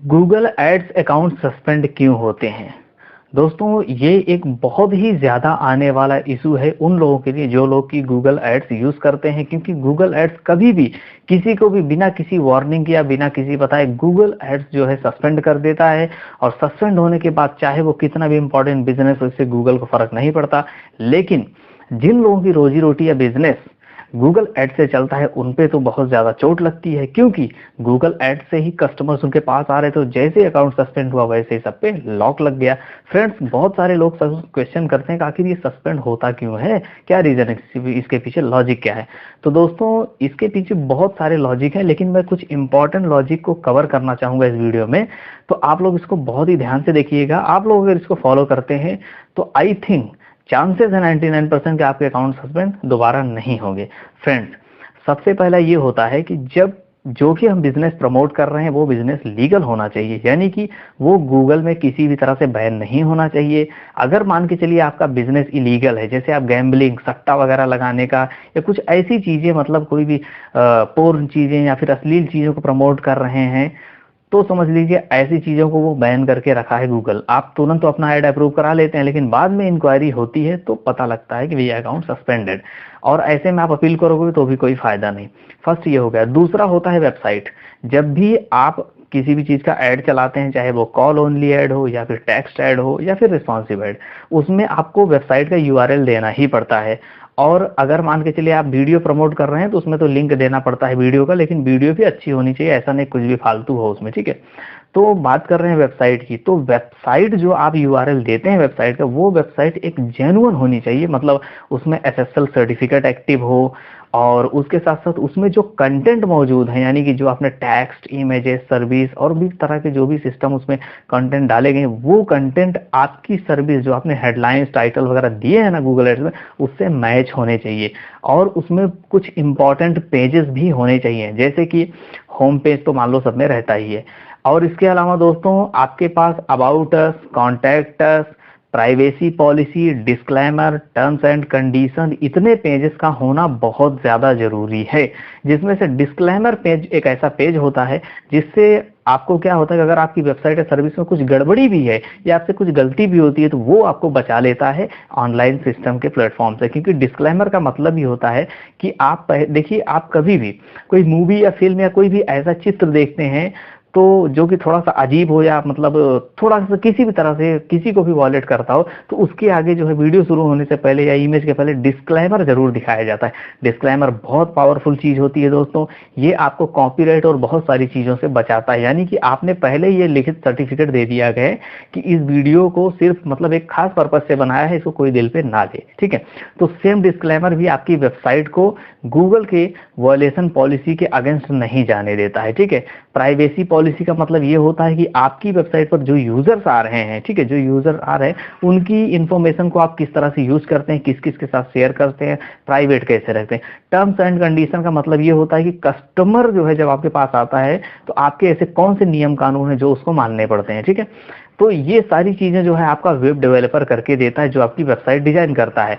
Google ads account suspend क्यों होते हैं? दोस्तों, ये एक बहुत ही ज़्यादा आने वाला इशू है उन लोगों के लिए जो लोग कि गूगल एड्स यूज़ करते हैं, क्योंकि गूगल एड्स कभी भी किसी को भी बिना किसी वार्निंग या बिना किसी बताए गूगल एड्स जो है सस्पेंड कर देता है। और सस्पेंड होने के बाद चाहे वो कितना भी इंपॉर्टेंट बिजनेस हो, इससे गूगल को फ़र्क नहीं पड़ता। लेकिन जिन लोगों की रोजी रोटी या बिजनेस गूगल एड से चलता है, उन पे तो बहुत ज़्यादा चोट लगती है, क्योंकि गूगल एड से ही कस्टमर्स उनके पास आ रहे थे। तो जैसे अकाउंट सस्पेंड हुआ वैसे ही सब पे लॉक लग गया। फ्रेंड्स, बहुत सारे लोग क्वेश्चन करते हैं कि आखिर ये सस्पेंड होता क्यों है, क्या रीज़न है, इसके पीछे लॉजिक क्या है। तो दोस्तों, इसके पीछे बहुत सारे लॉजिक हैं, लेकिन मैं कुछ इंपॉर्टेंट लॉजिक को कवर करना चाहूँगा इस वीडियो में। तो आप लोग इसको बहुत ही ध्यान से देखिएगा। आप लोग अगर इसको फॉलो करते हैं तो आई थिंक चांसेस है 99% के आपके अकाउंट सस्पेंड दोबारा नहीं होंगे। फ्रेंड्स, सबसे पहला ये होता है कि जब जो कि हम बिजनेस प्रमोट कर रहे हैं वो बिजनेस लीगल होना चाहिए, यानी कि वो गूगल में किसी भी तरह से बैन नहीं होना चाहिए। अगर मान के चलिए आपका बिजनेस इलीगल है, जैसे आप गैम्बलिंग, सट्टा वगैरह लगाने का या कुछ ऐसी चीजें, मतलब कोई भी पोर्न चीजें या फिर अश्लील चीजों को प्रमोट कर रहे हैं, तो समझ लीजिए ऐसी चीजों को वो बैन करके रखा है गूगल। आप तुरंत तो अपना ऐड अप्रूव करा लेते हैं, लेकिन बाद में इंक्वायरी होती है तो पता लगता है कि भैया अकाउंट सस्पेंडेड, और ऐसे में आप अपील करोगे तो भी कोई फायदा नहीं। फर्स्ट ये हो गया। दूसरा होता है वेबसाइट। जब भी आप किसी भी चीज का ऐड चलाते हैं, चाहे वो कॉल ओनली ऐड हो या फिर टेक्स्ट ऐड हो या फिर रिस्पॉन्सिव ऐड, उसमें आपको वेबसाइट का यूआरएल देना ही पड़ता है। और अगर मान के चलिए आप वीडियो प्रमोट कर रहे हैं तो उसमें तो लिंक देना पड़ता है वीडियो का, लेकिन वीडियो भी अच्छी होनी चाहिए, ऐसा नहीं कुछ भी फालतू हो उसमें, ठीक है। तो बात कर रहे हैं वेबसाइट की, तो वेबसाइट जो आप यूआरएल देते हैं वेबसाइट का, वो वेबसाइट एक जेन्युइन होनी चाहिए, मतलब उसमें एसएसएल सर्टिफिकेट एक्टिव हो, और उसके साथ साथ उसमें जो कंटेंट मौजूद है, यानी कि जो आपने टेक्स्ट, इमेजेस, सर्विस और भी तरह के जो भी सिस्टम उसमें कंटेंट डाले गए, वो कंटेंट आपकी सर्विस जो आपने हेडलाइंस, टाइटल वगैरह दिए हैं ना गूगल एड्स में, उससे मैच होने चाहिए। और उसमें कुछ इंपॉर्टेंट पेजेस भी होने चाहिए, जैसे कि होम पेज तो मान लो सब में रहता ही है। और इसके अलावा दोस्तों, आपके पास about us, contact us, privacy policy, disclaimer, terms and condition, इतने पेजेस का होना बहुत ज्यादा जरूरी है। जिसमें से डिस्क्लेमर पेज एक ऐसा पेज होता है जिससे आपको क्या होता है कि अगर आपकी वेबसाइट या सर्विस में कुछ गड़बड़ी भी है या आपसे कुछ गलती भी होती है तो वो आपको बचा लेता है ऑनलाइन सिस्टम के प्लेटफॉर्म से। क्योंकि डिस्क्लेमर का मतलब ही होता है कि आप देखिए, आप कभी भी कोई मूवी या फिल्म या कोई भी ऐसा चित्र देखते हैं तो जो कि थोड़ा सा अजीब हो या मतलब थोड़ा सा किसी भी तरह से किसी को भी वॉलेट करता हो, तो उसके आगे जो है वीडियो शुरू होने से पहले या इमेज के पहले डिस्क्लेमर जरूर दिखाया जाता है। डिस्क्लेमर बहुत पावरफुल चीज होती है दोस्तों। ये आपको कॉपीराइट और बहुत सारी चीजों से बचाता है, यानी कि आपने पहले ये लिखित सर्टिफिकेट दे दिया गया है कि इस वीडियो को सिर्फ मतलब एक खास पर्पज से बनाया है, इसको कोई दिल पे ना ले, ठीक है। तो सेम डिस्क्लेमर भी आपकी वेबसाइट को गूगल के वॉयलेशन पॉलिसी के अगेंस्ट नहीं जाने देता है, ठीक है। प्राइवेसी पॉलिसी का मतलब ये होता है कि आपकी वेबसाइट पर जो यूजर्स आ रहे हैं, ठीक है, जो यूजर आ रहे हैं उनकी इंफॉर्मेशन को आप किस तरह से यूज करते हैं, किस किस के साथ शेयर करते हैं, प्राइवेट कैसे रखते हैं। टर्म्स एंड कंडीशन का मतलब ये होता है कि कस्टमर जो है जब आपके पास आता है तो आपके ऐसे कौन से नियम कानून है जो उसको मानने पड़ते हैं, ठीक है। तो ये सारी चीजें जो है आपका वेब डेवलपर करके देता है, जो आपकी वेबसाइट डिजाइन करता है।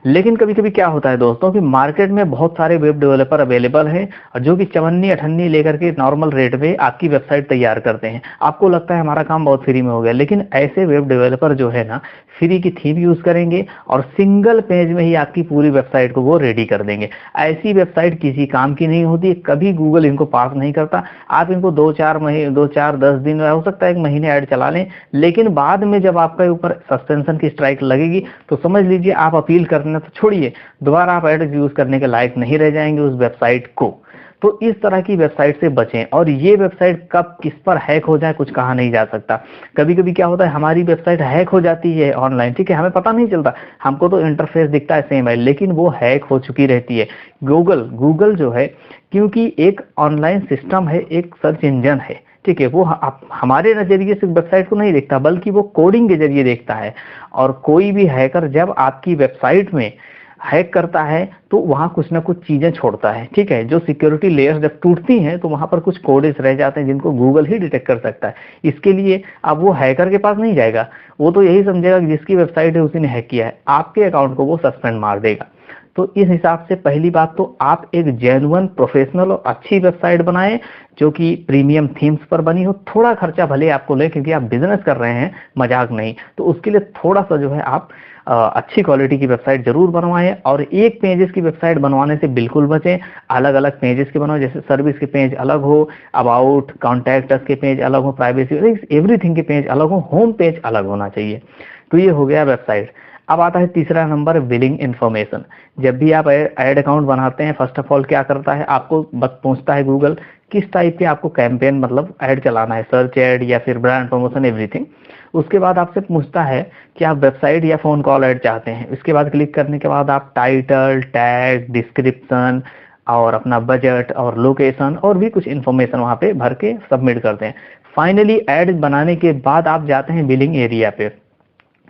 लेकिन कभी कभी क्या होता है दोस्तों कि मार्केट में बहुत सारे वेब डेवलपर अवेलेबल हैं और जो कि चवन्नी अठन्नी लेकर के नॉर्मल रेट पे आपकी वेबसाइट तैयार करते हैं। आपको लगता है हमारा काम बहुत फ्री में हो गया, लेकिन ऐसे वेब डेवलपर जो है ना, फ्री की थीम यूज करेंगे और सिंगल पेज में ही आपकी पूरी वेबसाइट को वो रेडी कर देंगे। ऐसी वेबसाइट किसी काम की नहीं होती, कभी गूगल इनको पास नहीं करता। आप इनको 2-4 10 दिन, हो सकता है 1 महीने ऐड चला लें, लेकिन बाद में जब आपके ऊपर सस्पेंशन की स्ट्राइक लगेगी तो समझ लीजिए आप अपील करना तो छोड़िए, दोबारा आप एड यूज करने के लायक नहीं रह जाएंगे उस वेबसाइट को। तो इस तरह की वेबसाइट से बचें। और ये वेबसाइट कब किस पर हैक हो जाए कुछ कहा नहीं जा सकता। कभी कभी क्या होता है, हमारी वेबसाइट हैक हो जाती है ऑनलाइन, ठीक है, हमें पता नहीं चलता, हमको तो इंटरफेस दिखता है सेम है, लेकिन वो हैक हो चुकी रहती है। गूगल जो है, क्योंकि एक ऑनलाइन सिस्टम है, एक सर्च इंजन है, ठीक है, वो हमारे नजरिए से वेबसाइट को नहीं देखता, बल्कि वो कोडिंग के जरिए देखता है। और कोई भी हैकर जब आपकी वेबसाइट में हैक करता है तो वहां कुछ ना कुछ चीजें छोड़ता है, ठीक है। जो सिक्योरिटी लेयर्स जब टूटती हैं तो वहां पर कुछ कोड्स रह जाते हैं जिनको गूगल ही डिटेक्ट कर सकता है। इसके लिए अब वो हैकर के पास नहीं जाएगा, वो तो यही समझेगा कि जिसकी वेबसाइट है उसी ने हैक किया है, आपके अकाउंट को वो सस्पेंड मार देगा। तो इस हिसाब से पहली बात तो आप एक जेन्युइन प्रोफेशनल और अच्छी वेबसाइट बनाएं जो कि प्रीमियम थीम्स पर बनी हो। थोड़ा खर्चा भले आपको ले, क्योंकि आप बिजनेस कर रहे हैं, मजाक नहीं, तो उसके लिए थोड़ा सा जो है आप अच्छी क्वालिटी की वेबसाइट जरूर बनवाएं। और एक पेजेस की वेबसाइट बनवाने से बिल्कुल बचें, अलग अलग पेजेस के बनाओ, जैसे सर्विस के पेज अलग हो, अबाउट कॉन्टैक्ट अस के पेज अलग हो, प्राइवेसी एवरीथिंग के पेज अलग हो, होम पेज अलग होना चाहिए। तो ये हो गया वेबसाइट। अब आता है तीसरा नंबर, बिलिंग इन्फॉर्मेशन। जब भी आप एड अकाउंट बनाते हैं, फर्स्ट ऑफ ऑल क्या करता है, आपको बस पूछता है गूगल किस टाइप के आपको कैंपेन मतलब ऐड चलाना है, सर्च ऐड या फिर ब्रांड प्रमोशन, एवरीथिंग। उसके बाद आपसे पूछता है कि आप वेबसाइट या फोन कॉल ऐड चाहते हैं। इसके बाद क्लिक करने के बाद आप टाइटल, टैग, डिस्क्रिप्शन और अपना बजट और लोकेशन और भी कुछ इन्फॉर्मेशन वहां पे भर के सबमिट करते हैं। फाइनली ऐड बनाने के बाद आप जाते हैं बिलिंग एरिया पे,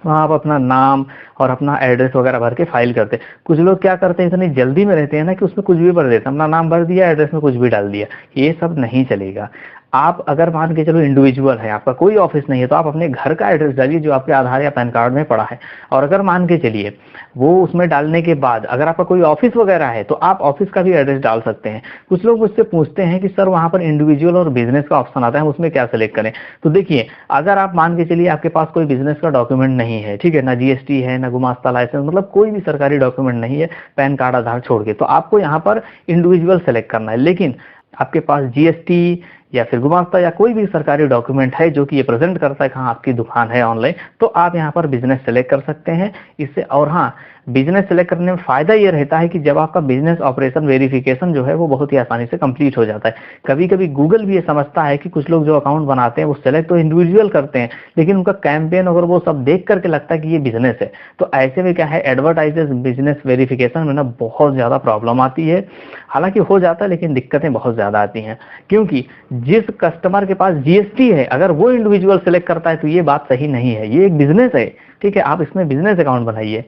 वहाँ आप अपना नाम और अपना एड्रेस वगैरह भर के फाइल करते हैं। कुछ लोग क्या करते हैं, इतनी जल्दी में रहते हैं ना कि उसमें कुछ भी भर देते हैं, अपना नाम भर दिया, एड्रेस में कुछ भी डाल दिया। ये सब नहीं चलेगा। आप अगर मान के चलो इंडिविजुअल है, आपका कोई ऑफिस नहीं है, तो आप अपने घर का एड्रेस डालिए जो आपके आधार या पैन कार्ड में पड़ा है। और अगर मान के चलिए वो उसमें डालने के बाद अगर आपका कोई ऑफिस वगैरह है तो आप ऑफिस का भी एड्रेस डाल सकते हैं। कुछ लोग मुझसे पूछते हैं कि सर वहां पर इंडिविजुअल और बिजनेस का ऑप्शन आता है, उसमें क्या सेलेक्ट करें। तो देखिए, अगर आप मान के चलिए आपके पास कोई बिजनेस का डॉक्यूमेंट नहीं है, ठीक है, ना जीएसटी है, ना गुमास्ता लाइसेंस, मतलब कोई भी सरकारी डॉक्यूमेंट नहीं है, पैन कार्ड आधार छोड़ के, तो आपको यहाँ पर इंडिविजुअल सेलेक्ट करना है। लेकिन आपके पास जीएसटी या फिर गुमास्ता या कोई भी सरकारी डॉक्यूमेंट है जो कि ये प्रेजेंट करता है कि हाँ आपकी दुकान है ऑनलाइन, तो आप यहाँ पर बिजनेस सेलेक्ट कर सकते हैं इससे। और हाँ, बिजनेस सेलेक्ट करने में फायदा ये रहता है कि जब आपका बिजनेस ऑपरेशन वेरिफिकेशन जो है वो बहुत ही आसानी से कंप्लीट हो जाता है। कभी कभी गूगल भी ये समझता है कि कुछ लोग जो अकाउंट बनाते हैं वो सेलेक्ट तो इंडिविजुअल करते हैं, लेकिन उनका कैंपेन अगर वो सब देख करके लगता है कि ये बिजनेस है, तो ऐसे में क्या है, एडवर्टाइजर्स बिजनेस वेरिफिकेशन में ना बहुत ज्यादा प्रॉब्लम आती है। हालांकि हो जाता है लेकिन दिक्कतें बहुत ज्यादा आती हैं, क्योंकि जिस कस्टमर के पास जीएसटी है अगर वो इंडिविजुअल सेलेक्ट करता है तो ये बात सही नहीं है, ये एक बिजनेस है, ठीक है, आप इसमें बिजनेस अकाउंट बनाइए।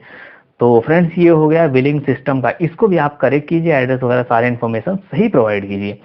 तो फ्रेंड्स, ये हो गया बिलिंग सिस्टम का, इसको भी आप करेक्ट कीजिए, एड्रेस वगैरह सारे इन्फॉर्मेशन सही प्रोवाइड कीजिए।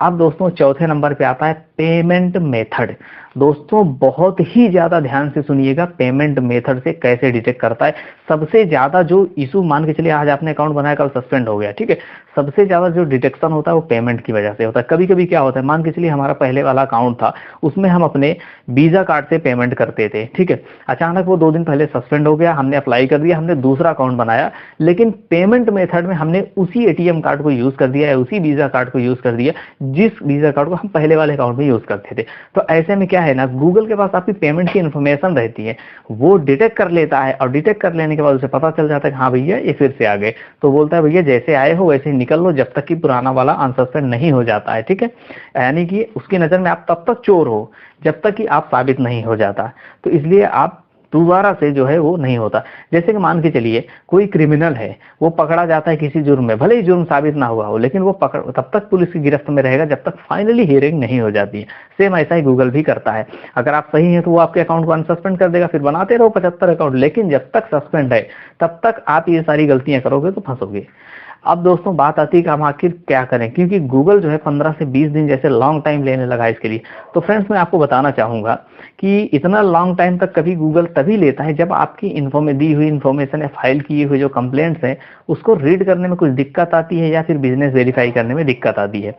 अब दोस्तों चौथे नंबर पे आता है पेमेंट मेथड। दोस्तों बहुत ही ज्यादा ध्यान से सुनिएगा, पेमेंट मेथड से कैसे डिटेक्ट करता है। सबसे ज्यादा जो इशू, मान के चलिए आज आपने अकाउंट बनाया कल सस्पेंड हो गया, ठीक है, सबसे ज्यादा जो डिटेक्शन होता है वो पेमेंट की वजह से होता है। कभी कभी क्या होता है, मान के चलिए हमारा पहले वाला अकाउंट था, उसमें हम अपने वीजा कार्ड से पेमेंट करते थे, ठीक है, अचानक वो 2 दिन पहले सस्पेंड हो गया, हमने अप्लाई कर दिया, हमने दूसरा अकाउंट बनाया, लेकिन पेमेंट मेथड में हमने उसी एटीएम कार्ड को यूज कर दिया है, उसी वीजा कार्ड को यूज कर दिया जिस वीजा कार्ड को हम पहले वाले अकाउंट में यूज करते थे। तो ऐसे में क्या है ना, गूगल के पास आपकी पेमेंट की इन्फॉर्मेशन रहती है, वो डिटेक्ट कर लेता है, और डिटेक्ट कर लेने के बाद उसे पता चल जाता है कि हाँ भैया ये फिर से आ गए, तो बोलता है भैया जैसे आए हो वैसे ही निकल लो, जब तक कि पुराना वाला अनसस्पेंड नहीं हो जाता है, ठीक है। यानी कि उसकी नजर में आप तब तक चोर हो जब तक कि आप साबित नहीं हो जाता। तो इसलिए आप दोबारा से जो है वो नहीं होता। जैसे कि मान के चलिए कोई क्रिमिनल है, वो पकड़ा जाता है किसी जुर्म में, भले ही जुर्म साबित ना हुआ हो, लेकिन वो पकड़ तब तक पुलिस की गिरफ्त में रहेगा जब तक फाइनली हियरिंग नहीं हो जाती है। सेम ऐसा ही गूगल भी करता है, अगर आप सही हैं तो वो आपके अकाउंट को अनसस्पेंड कर देगा, फिर बनाते रहो 75 अकाउंट, लेकिन जब तक सस्पेंड है तब तक आप ये सारी गलतियां करोगे तो फंसोगे। अब दोस्तों बात आती है कि हम आखिर क्या करें, क्योंकि गूगल जो है 15 से 20 दिन जैसे लॉन्ग टाइम लेने लगा इसके लिए। तो फ्रेंड्स मैं आपको बताना चाहूंगा कि इतना लॉन्ग टाइम तक कभी गूगल तभी लेता है जब आपकी दी हुई इन्फॉर्मेशन या फाइल किए हुए जो कंप्लेंट्स हैं उसको रीड करने में कुछ दिक्कत आती है या फिर बिजनेस वेरीफाई करने में दिक्कत आती है।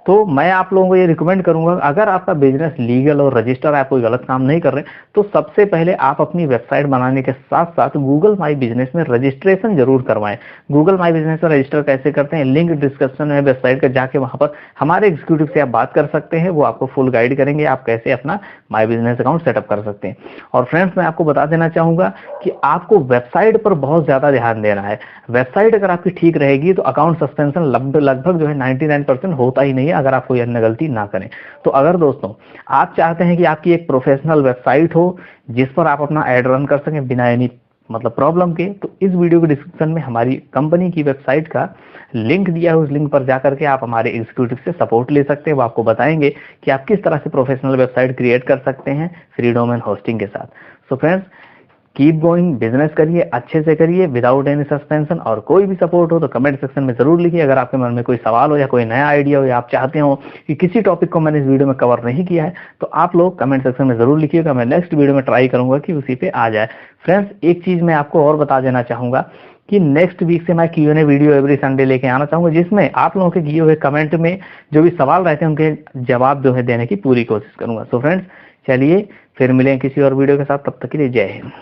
तो मैं आप लोगों को ये रिकमेंड करूंगा, अगर आपका बिजनेस लीगल और रजिस्टर, आप कोई गलत काम नहीं कर रहे, तो सबसे पहले आप अपनी वेबसाइट बनाने के साथ साथ गूगल माई बिजनेस में रजिस्ट्रेशन जरूर करवाएं। गूगल माई बिजनेस में रजिस्टर कैसे करते हैं, लिंक डिस्क्रिप्शन में वेबसाइट का जाके वहां पर हमारे एग्जीक्यूटिव से आप बात कर सकते हैं, वो आपको फुल गाइड करेंगे आप कैसे अपना माई बिजनेस अकाउंट सेटअप कर सकते हैं। और फ्रेंड्स मैं आपको बता देना चाहूंगा कि आपको वेबसाइट पर बहुत ज्यादा ध्यान देना है। वेबसाइट अगर आपकी ठीक रहेगी तो अकाउंट सस्पेंशन लगभग जो है 99% होता ही नहीं है, अगर आप कोई अन्य गलती ना करें। तो अगर दोस्तों आप चाहते हैं कि आपकी एक प्रोफेशनल वेबसाइट हो जिस पर आप अपना एड रन कर सकें बिना एनी मतलब प्रॉब्लम के, तो इस वीडियो के डिस्क्रिप्शन में हमारी कंपनी की वेबसाइट का लिंक दिया है, उस लिंक पर जाकर के आप हमारे एग्जीक्यूटिव से सपोर्ट ले सकते हैं। वो आपको बताएंगे कि आप किस तरह से प्रोफेशनल वेबसाइट क्रिएट कर सकते हैं फ्री डोमेन होस्टिंग के साथ। So friends keep going, business करिए, अच्छे से करिए विदाउट एनी सस्पेंशन। और कोई भी सपोर्ट हो तो कमेंट सेक्शन में जरूर लिखिए। अगर आपके मन में कोई सवाल हो या कोई नया आइडिया हो या आप चाहते हो कि किसी टॉपिक को मैंने इस वीडियो में कवर नहीं किया है तो आप लोग कमेंट सेक्शन में जरूर लिखिएगा, मैं नेक्स्ट वीडियो में ट्राई करूंगा कि उसी पे आ जाए। फ्रेंड्स एक चीज मैं आपको और बता देना चाहूंगा कि नेक्स्ट वीक से मैं Q&A वीडियो एवरी संडे लेके आना चाहूंगा, जिसमें आप लोगों के किए हुए कमेंट में जो भी सवाल रहते हैं उनके जवाब जो है देने की पूरी कोशिश करूंगा। सो फ्रेंड्स, चलिए फिर मिलें किसी और वीडियो के साथ, तब तक के लिए जय हिंद।